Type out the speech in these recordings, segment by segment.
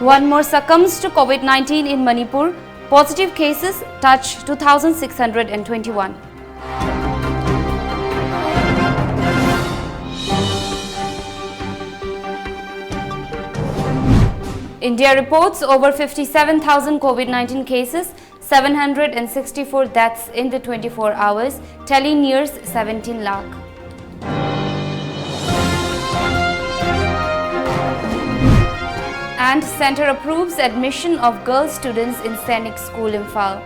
One more succumbs to COVID-19 in Manipur. Positive cases touch 2,621. India reports over 57,000 COVID-19 cases, 764 deaths in the 24 hours, tally nears 17 lakh. And Centre approves admission of girl students in Sainik School in Imphal.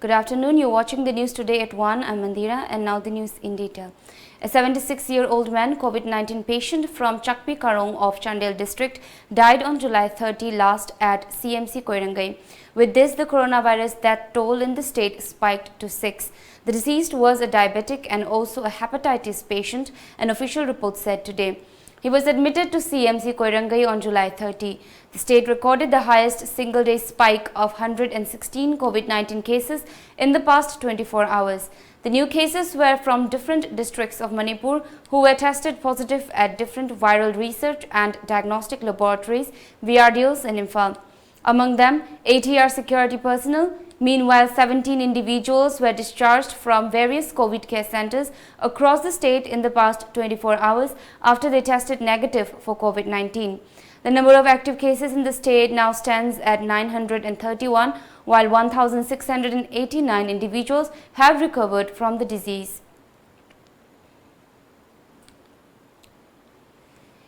Good afternoon, you're watching the news today at 1. I'm Mandira and now the news in detail. A 76-year-old man, COVID-19 patient from Chakpi Karong of Chandel district died on July 30 last at CMC Koirangai. With this, the coronavirus death toll in the state spiked to 6. The deceased was a diabetic and also a hepatitis patient, an official report said today. He was admitted to CMC Koirangai on July 30. The state recorded the highest single-day spike of 116 COVID-19 cases in the past 24 hours. The new cases were from different districts of Manipur who were tested positive at different viral research and diagnostic laboratories, VRDOs in Imphal. Among them, ATR security personnel. Meanwhile, 17 individuals were discharged from various COVID care centers across the state in the past 24 hours after they tested negative for COVID-19. The number of active cases in the state now stands at 931, while 1,689 individuals have recovered from the disease.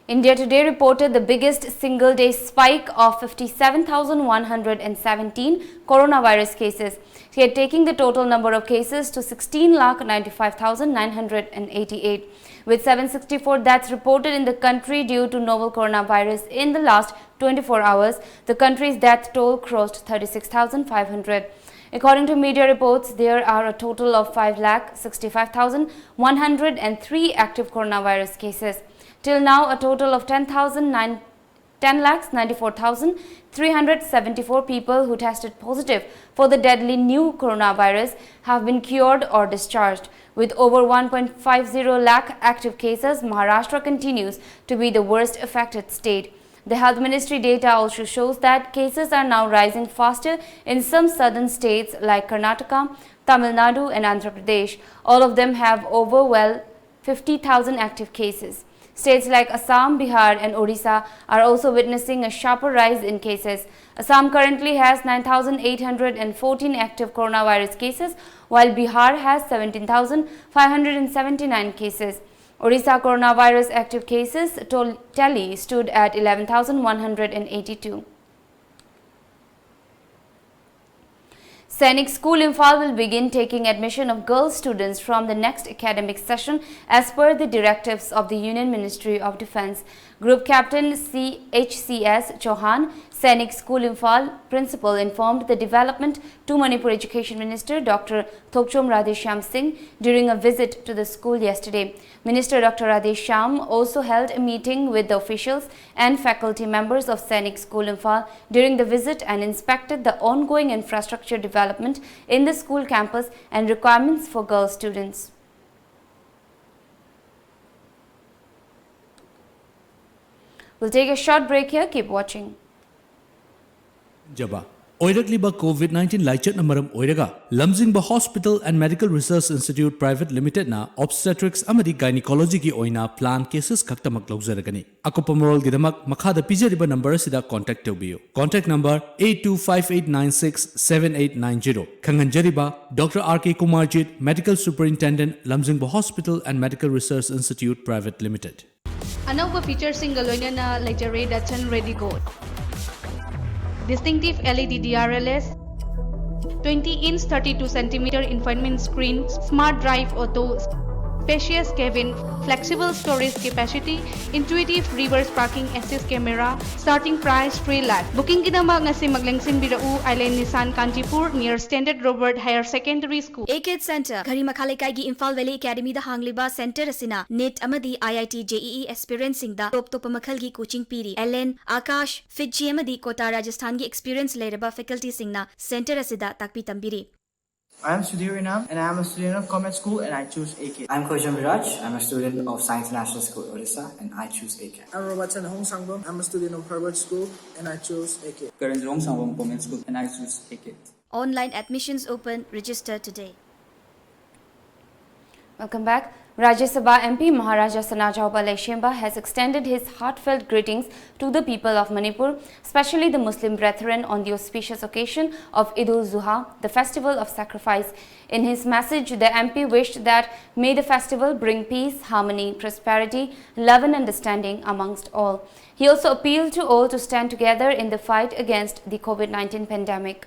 India today reported the biggest single-day spike of 57,117 coronavirus cases, taking the total number of cases to 16,95,988. With 764 deaths reported in the country due to novel coronavirus in the last 24 hours, the country's death toll crossed 36,500. According to media reports, there are a total of 5,65,103 active coronavirus cases. Till now, a total of 10,94,374 people who tested positive for the deadly new coronavirus have been cured or discharged. With over 1.50 lakh active cases, Maharashtra continues to be the worst affected state. The Health Ministry data also shows that cases are now rising faster in some southern states like Karnataka, Tamil Nadu and Andhra Pradesh. All of them have over 50,000 active cases. States like Assam, Bihar and Odisha are also witnessing a sharper rise in cases. Assam currently has 9,814 active coronavirus cases, while Bihar has 17,579 cases. Odisha coronavirus active cases tally stood at 11,182. Sainik School Imphal will begin taking admission of girl students from the next academic session as per the directives of the Union Ministry of Defence. Group Captain CHCS Chauhan, Sainik School Imphal Principal, informed the development to Manipur Education Minister Dr. Thokchom Radheshyam Singh during a visit to the school yesterday. Minister Dr. Radheshyam also held a meeting with the officials and faculty members of Sainik School Imphal during the visit and inspected the ongoing infrastructure development in the school campus and requirements for girl students. We'll take a short break here. Keep watching. Jaba. Oirakliba COVID-19 Laichat Namaram Oiraga, Lamjingba Hospital and Medical Research Institute Private Limited na Obstetrics Amadi Gynecology ki oina plan cases kaktamak logzaragani. Akopamorol gidamak makhada pijariba number sida contact tawbiyo. Contact number 8258967890. Kanganjariba Dr. R.K. Kumarjit, Medical Superintendent, Lamjingba Hospital and Medical Research Institute Private Limited. Another feature single na Lecture Datsun Ready Gold. Distinctive LED DRLS, 20-inch 32cm infotainment screen, smart drive auto, spacious cabin, flexible storage capacity, intuitive reverse parking assist camera, starting price 3 lakh. Booking kinama ngasi maglangsin birau Island Nissan Kanchipur near Standard Robert Higher Secondary School. A-Kid Center, Gari Makhalaikai gi Imphal Valley Academy da hangliba center asina NET amadi IIT JEE experience singda top makal gi coaching piri. LN Akash Fitchi amadi Kota Rajasthan gi experience leiraba faculty singna center asida takpi tambiri. I am Sudhir Inam and I am a student of Commerce School and I choose AK. I'm Kojam Viraj. I'm a student of Science National School, Odisha, and I choose AK. I'm Robertson Hong Sangbom. I'm a student of Harvard School and I chose AK. Karan Long Sangbom Government School and I choose AK. Online admissions open. Register today. Welcome back. Rajya Sabha MP Maharaja Sanajauba Leshemba has extended his heartfelt greetings to the people of Manipur, especially the Muslim brethren, on the auspicious occasion of Eid-ul-Zuha, the festival of sacrifice. In his message, the MP wished that may the festival bring peace, harmony, prosperity, love and understanding amongst all. He also appealed to all to stand together in the fight against the COVID-19 pandemic.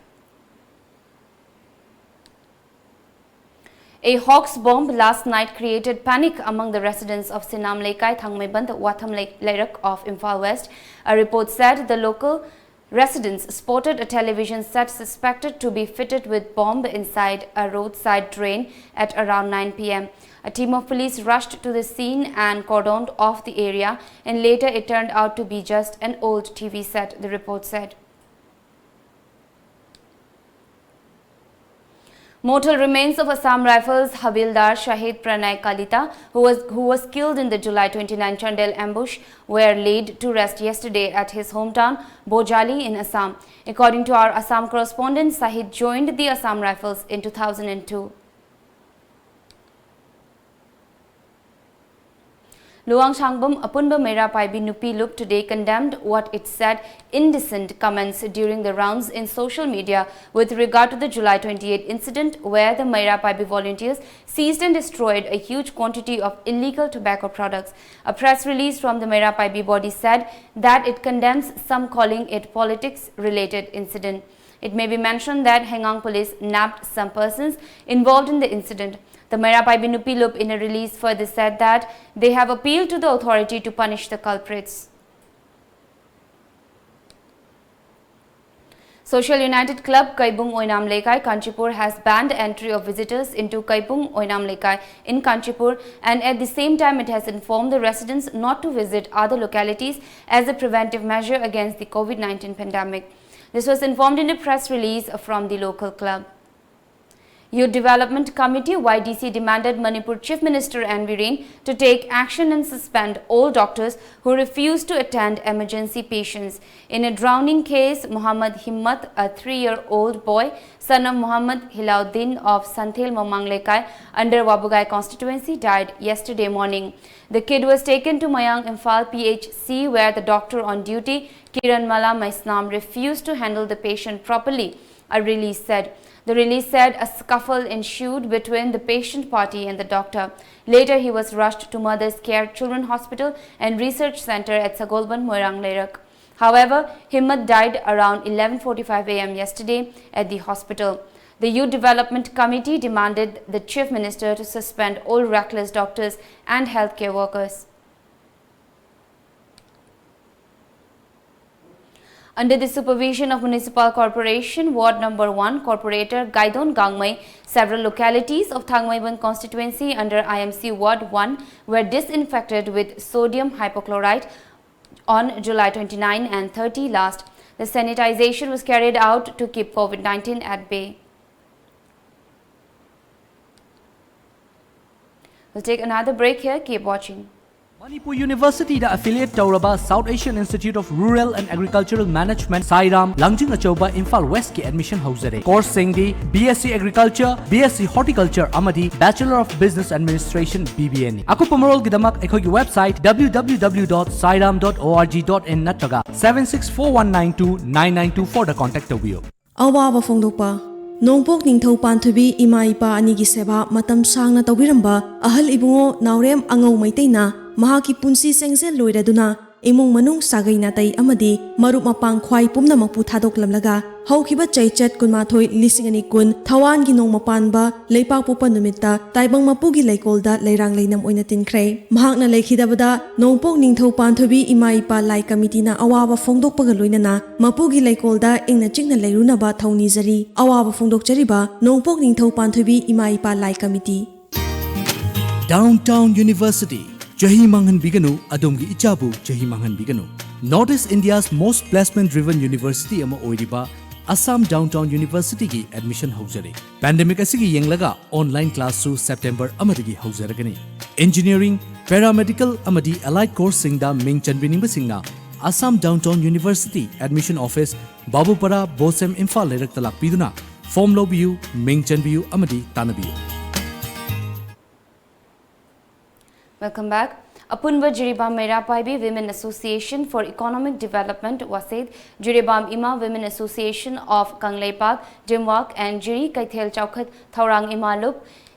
A hawk's bomb last night created panic among the residents of Sinam Lekai, Thangmaiband, Watham Leirak of Imphal West. A report said the local residents spotted a television set suspected to be fitted with bomb inside a roadside drain at around 9 p.m. A team of police rushed to the scene and cordoned off the area, and later it turned out to be just an old TV set, the report said. Mortal remains of Assam Rifles Havildar Shahid Pranay Kalita, who was killed in the July 29 Chandel ambush, were laid to rest yesterday at his hometown Bojali in Assam. According to our Assam correspondent, Shahid joined the Assam Rifles in 2002. Luang Changbom Apunba Mera Paibi Nupi Lup today condemned what it said indecent comments during the rounds in social media with regard to the July 28 incident, where the Mera Paibi volunteers seized and destroyed a huge quantity of illegal tobacco products. A press release from the Mera Paibi body said that it condemns some calling it politics-related incident. It may be mentioned that Hengang police nabbed some persons involved in the incident. The Mera Paibi Nupi Lup in a release further said that they have appealed to the authority to punish the culprits. Social United Club Kaibung Oinam Lekai, Kanchipur has banned entry of visitors into Kaibung Oinam Lekai in Kanchipur, and at the same time it has informed the residents not to visit other localities as a preventive measure against the COVID-19 pandemic. This was informed in a press release from the local club. Youth Development Committee YDC demanded Manipur Chief Minister N. Viren to take action and suspend all doctors who refuse to attend emergency patients. In a drowning case, Muhammad Himmat, a 3-year-old boy, son of Muhammad Hilauddin of Santhil Momanglekai under Wabugai constituency, died yesterday morning. The kid was taken to Mayang Imphal PHC, where the doctor on duty, Kiran Mala Maisnam, refused to handle the patient properly, a release said. The release said a scuffle ensued between the patient party and the doctor. Later, he was rushed to Mother's Care Children Hospital and Research Center at Sagolban, Moirang Lerak. However, Himmat died around 11:45 a.m. yesterday at the hospital. The Youth Development Committee demanded the Chief Minister to suspend all reckless doctors and healthcare workers. Under the supervision of Municipal Corporation, Ward Number 1, Corporator Gaidon Gangmai, several localities of Thangmaiban constituency under IMC Ward 1 were disinfected with sodium hypochlorite on July 29 and 30 last. The sanitization was carried out to keep COVID-19 at bay. We'll take another break here. Keep watching. Manipuri University da affiliate Tauraba South Asian Institute of Rural and Agricultural Management Sairam Langjing Achoba Imphal West ki admission hauzare. Course singdi BSc Agriculture, BSc Horticulture amadi Bachelor of Business Administration BBN. Aku pamarol gidamak ekhogi website www.sairam.org.in natraga 7641929924 da contact tabiyo. Awaba Fongdopa Nongpok Ningthau Panthubi Ima Ipa Anigi Seba Matam Sangna Tawiramba Ahal Ibungo Naurem Angau Maiteina Mahaki Punsi Sengzel Loiraduna imung manung sagai natai amadi marup mapang khwai pumnamakpu thadoklamlaga haukiba chaichat kunmathoi lisingani kun thawan gi nong mapanba leipak popa numita taibang mapugi leikolda leirang leinam oina tinkhre mahakna leikhidabada nongpok ningthau panthobi ima ipa lai committee na awaba phongdokpaga loinana mapugi leikolda ingna chingna leirunaba thauni jari awaba phongdokchariba nongpok ningthau panthobi ima ipa lai committee Downtown University Jahi Manghan Biganu Adumgi Ichabu Jahi Manghan Biganu Northeast India's most placement driven university ama oiriba Assam Downtown University ki admission haujare pandemic asigi yenglaga online class su September amadagi haujaragani engineering paramedical amadi allied course singda ming chanbining singna Assam Downtown University admission office Babupara Bosem Imphal lerak talak piduna form lobiu ming chanbiu amadi tanabiu. Welcome back. Apunba Jiribam Merapaibi Women Association for Economic Development Wasid, Jiribam Ima Women Association of Kangleipak, Jimwak and Jiri Kaithel Chaukhat Thaurang Imalup,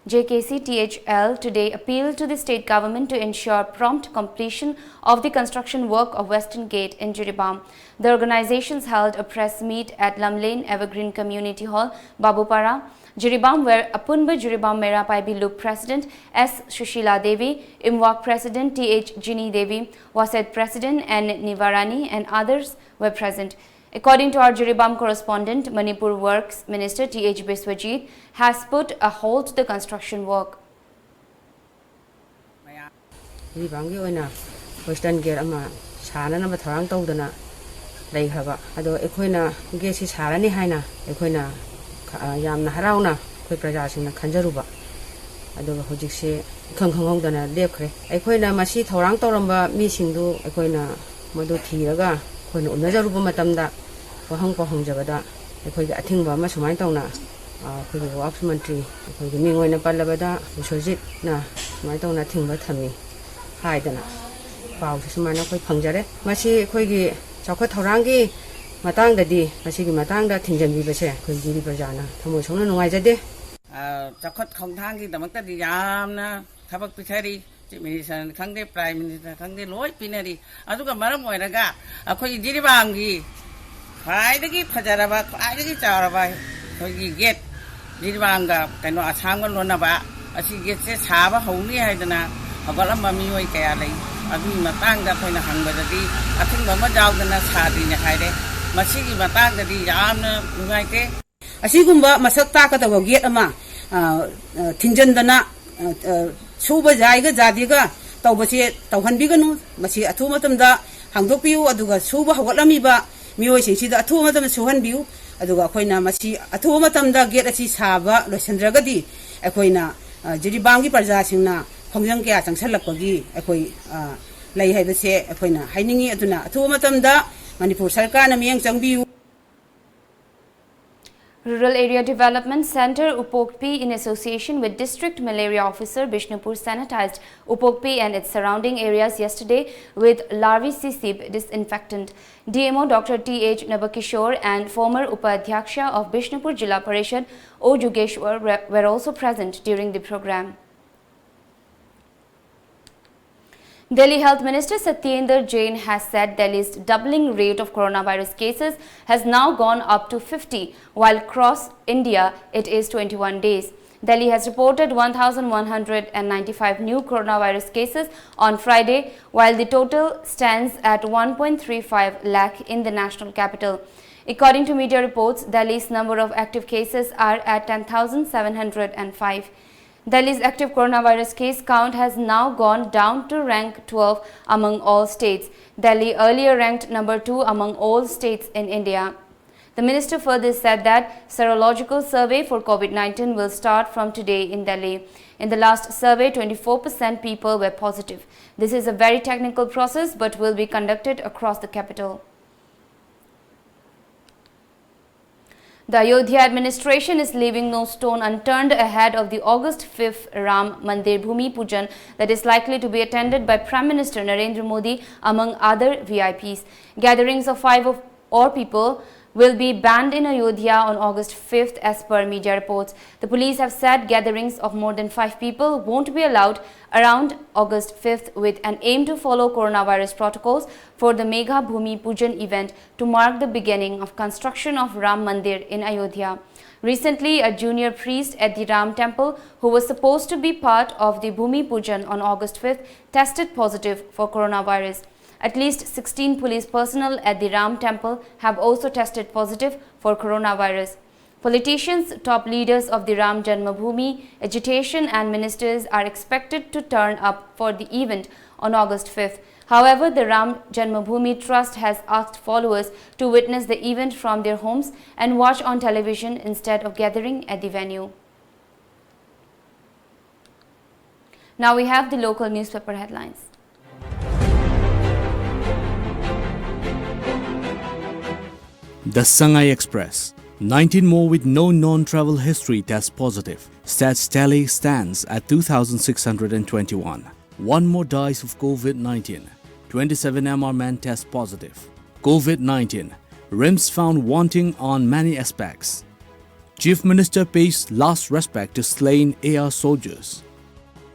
JKCTHL today appealed to the state government to ensure prompt completion of the construction work of Western Gate in Jiribam. The organizations held a press meet at Lamlane Evergreen Community Hall, Babupara, Jiribam, where Apunba Jiribam Merapaibi Loop President S. Shushila Devi, Imwak President T.H. Jini Devi, Wased President N. Nivarani and others were present. According to our Jiribam correspondent, Manipur Works Minister T.H. Biswajit has put a halt to the construction work. Western Gate ama sana na matharang tawdana lay khaba ado ekhoina gate si sarani haina ekhoina yamna harauna khoi praja singna khanjaruba ado hojik se khangkhangdana lepkhre ekhoina masi thorang tawramba mi singdu ekhoina modu thiraga khoina unajaruba matamda wahang ko hangjabada ekhoiga athingba ma sumai tawna khoi works mantri khoi mingoina pallabada Biswajit na sumai tawna thingba thami haidana pau sumana khoi phangjare masi khoigi chakha thorangi matangdadi masigi matangda thingjanbi base khoi jiri prajana thamo songna nuaijade chakha khongthangi damakta yamna thabak pichari minister khangde prime minister khangde loi pinari aduga maram oiraga akhoi jiri bangi khaidagi phajaraba khaidagi charaba khoigi gate jiri banga kaino asangwa lonaba asi gate se saba hauni haidana abalam mami oi kaya lei adu matangda khoina hangbadadi athingba ma jawdana sadi ne khaide masigi matangdadi yamna nugaite asigumba masak takatawa gate ama thinjandana suba jaiga jadiga tawbase tawhanbiganu masi athu matamda hangdokpiu aduga suba hawalamiba mioi singsida athu matam suhanbiu aduga khoina masi athu matamda gate asi saba loisandragadi akhoina Jiribamgi parja singna khongjang kya changsalakpagi akoi lei haibase akhoina hainingi aduna athu matamda Manipur sarkar na miyang changbiu. Rural Area Development Center Upokpi in association with District Malaria Officer Bishnupur sanitized Upokpi and its surrounding areas yesterday with larvicicib disinfectant. DMO Dr. T.H. Nabakishore and former Upadhyaksha of Bishnupur Jilla Parishad O. Jugeshwar were also present during the program. Delhi Health Minister Satyendra Jain has said Delhi's doubling rate of coronavirus cases has now gone up to 50, while across India it is 21 days. Delhi has reported 1,195 new coronavirus cases on Friday, while the total stands at 1.35 lakh in the national capital. According to media reports, Delhi's number of active cases are at 10,705. Delhi's active coronavirus case count has now gone down to rank 12 among all states. Delhi earlier ranked number 2 among all states in India. The minister further said that serological survey for COVID-19 will start from today in Delhi. In the last survey, 24% people were positive. This is a very technical process but will be conducted across the capital. The Ayodhya administration is leaving no stone unturned ahead of the August 5th Ram Mandir Bhumi Pujan that is likely to be attended by Prime Minister Narendra Modi among other VIPs. Gatherings of 5 or people will be banned in Ayodhya on August 5th as per media reports. The police have said gatherings of more than 5 people won't be allowed around August 5th with an aim to follow coronavirus protocols for the Megha Bhumi Pujan event to mark the beginning of construction of Ram Mandir in Ayodhya. Recently, a junior priest at the Ram temple who was supposed to be part of the Bhumi Pujan on August 5th tested positive for coronavirus. At least 16 police personnel at the Ram temple have also tested positive for coronavirus. Politicians, top leaders of the Ram Janmabhoomi agitation and ministers are expected to turn up for the event on August 5th. However, the Ram Janmabhoomi Trust has asked followers to witness the event from their homes and watch on television instead of gathering at the venue. Now we have the local newspaper headlines. The Sangai Express. 19 more with no non-travel history test positive. Stats tally stands at 2,621. One more dies of COVID-19. 27 MR men test positive. COVID-19. RIMS found wanting on many aspects. Chief Minister pays last respect to slain AR soldiers.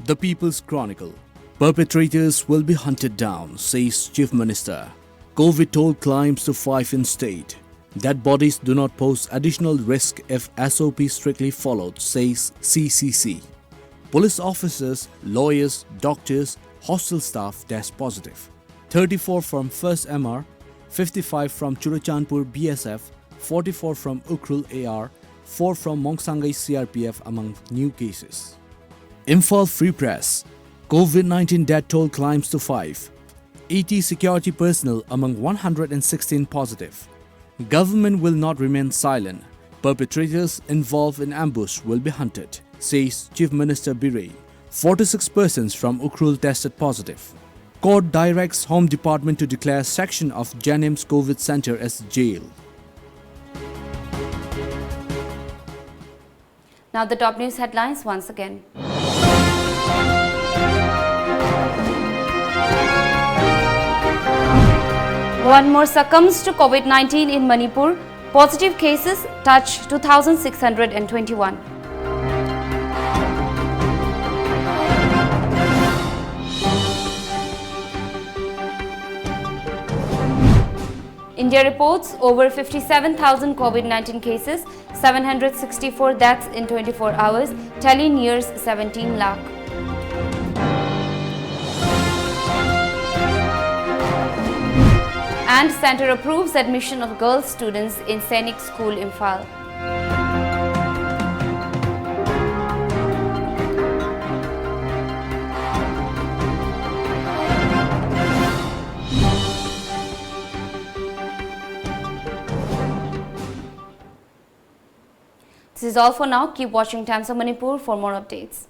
The People's Chronicle. Perpetrators will be hunted down, says Chief Minister. COVID toll climbs to 5 in state. Dead bodies do not pose additional risk if SOP strictly followed, says CCC. Police officers, lawyers, doctors, hostel staff test positive. 34 from 1st MR, 55 from Churachandpur BSF, 44 from Ukhrul AR, 4 from Mongsangai CRPF among new cases. Imphal Free Press. COVID-19 death toll climbs to 5. 80 security personnel among 116 positive. Government will not remain silent. Perpetrators involved in ambush will be hunted, says Chief Minister Biray. 46 persons from Ukhrul tested positive. Court directs Home Department to declare section of Janim's COVID Center as jail. Now the top news headlines once again. One more succumbs to COVID-19 in Manipur. Positive cases touch 2,621. India reports over 57,000 COVID-19 cases, 764 deaths in 24 hours, tally nears 17 lakh. And Centre approves admission of girl students in Sainik School, Imphal. This is all for now. Keep watching Times of Manipur for more updates.